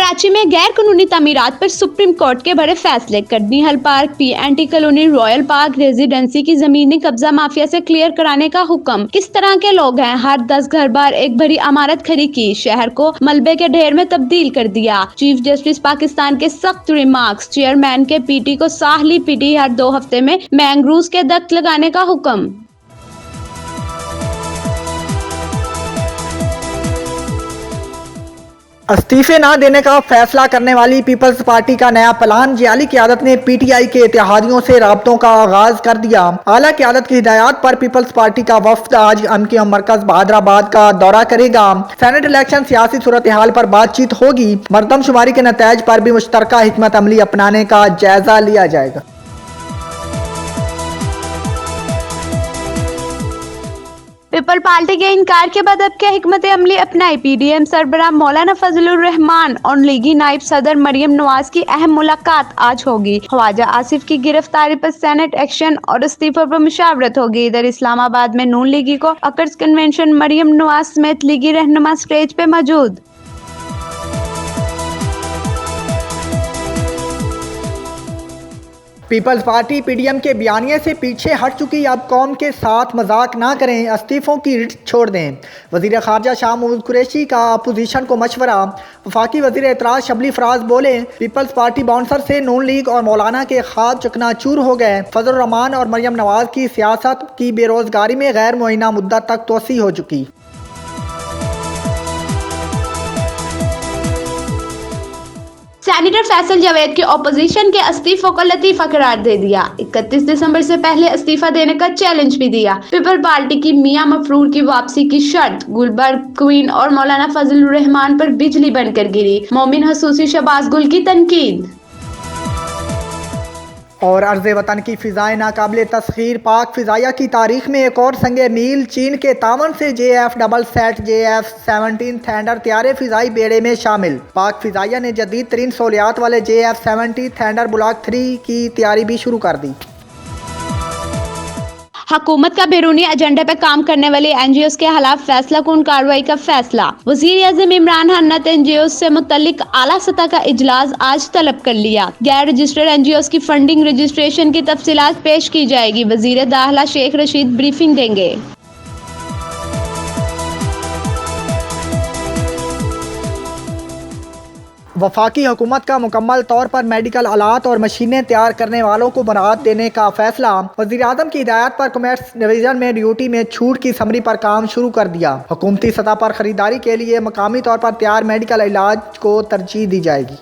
कराची में गैर कानूनी तामीरात पर सुप्रीम कोर्ट के बड़े फैसले। कटनी हल park, PNT colony, royal park residency की जमीनी कब्जा माफिया से क्लियर कराने का हुक्म। किस तरह के लोग हैं? हर 10 घर बार एक बड़ी इमारत खड़ी की, शहर को मलबे के ढेर में तब्दील कर दिया। चीफ जस्टिस पाकिस्तान के सख्त रिमार्क्स। चेयरमैन के पीटी को साहली पीटी, हर 2 हफ्ते में मैंग्रोव्स के दख्त लगाने का हुक्म। इस्तीफे न देने का फैसला करने वाली पीपल्स पार्टी का नया प्लान। जियाली क़यादत ने पीटीआई के इत्तेहादियों से राब्तों का आगाज कर दिया। आला क़यादत की हिदायत पर पीपल्स पार्टी का वफ्द आज एमकेएम मरकज बहादराबाद का दौरा करेगा। सेनेट इलेक्शन, सियासी सूरत हाल पर बातचीत होगी। मरदमशुमारी के नतीजे पर भी मुश्तरका हिकमत अमली अपनाने का जायजा लिया जाएगा। पीपल पार्टी के इनकार के बाद अब क्या हिकमत अमली अपनाई? पीडीएम सरबराह मौलाना फजलुर रहमान और लीगी नायब सदर मरियम नवाज की अहम मुलाकात आज होगी। ख्वाजा आसिफ की गिरफ्तारी पर सेनेट एक्शन और इस्तीफे पर मुशावरत होगी। इधर इस्लामाबाद में नून लीगी को अकर्स कन्वेंशन, मरियम नवाज समेत लीगी रहनुमा स्टेज पे मौजूद। पीपल्स पार्टी पीडीएम के बयानिए से पीछे हट चुकी। अब कौम के साथ मजाक ना करें, इस्तीफों की रिट छोड़ दें। वजीर खारजा शाह महमूद कुरैशी का अपोजिशन को मशवरा। वफाकी वजीर एतराज शबली फराज बोले, पीपल्स पार्टी बाउंसर से नून लीग और मौलाना के ख्वाब चकनाचूर हो गए। फजल रहमान और मरियम नवाज की सियासत की बेरोजगारी में गैर मुअय्यना मुद्दत तक तोसी हो चुकी। सेनेटर फैसल जावेद के ऑपोजिशन के इस्तीफों को लतीफा करार दे दिया। 31 दिसंबर से पहले इस्तीफा देने का चैलेंज भी दिया। पीपल पार्टी की मियां मफरूर की वापसी की शर्त। गुलबर्ग क्वीन और मौलाना फजलुर रहमान पर बिजली बनकर गिरी। मोमिन हसूसी शहबाज गुल की तनकीद। और अर्ज़े वतन की फ़िज़ाएं नाकाबिले तस्खीर। पाक फ़िज़ाइया की तारीख में एक और संगे मील। चीन के तावन से JF double set JF-17 thunder त्यारे फ़िज़ाई बेड़े में शामिल। पाक फ़िज़ाइया ने जदीद तरीन सहूलियात वाले JF-70 थंडर ब्लॉक 3 की तैयारी भी शुरू कर दी। हुकूमत का बैरूनी एजेंडे पर काम करने वाले एनजीओ के खिलाफ फैसला कुन कार्रवाई का फैसला। वज़ीर-ए-आज़म इमरान खान ने एनजीओ से मुतल्लिक आला सतह का इजलास आज तलब कर लिया। गैर रजिस्टर्ड एनजीओ की फंडिंग रजिस्ट्रेशन की तफसीलात पेश की जाएगी। वज़ीर दाखिला शेख रशीद ब्रीफिंग देंगे। वफाकी हुकूमत का मुकम्मल तौर पर मेडिकल आलात और मशीनें तैयार करने वालों को बरात देने का फैसला। वज़ीर-ए-आज़म की हिदायत पर कॉमर्स डिवीजन में ड्यूटी में छूट की समरी पर काम शुरू कर दिया। हुकूमती सतह पर खरीदारी के लिए मकामी तौर पर तैयार मेडिकल इलाज को तरजीह दी जाएगी।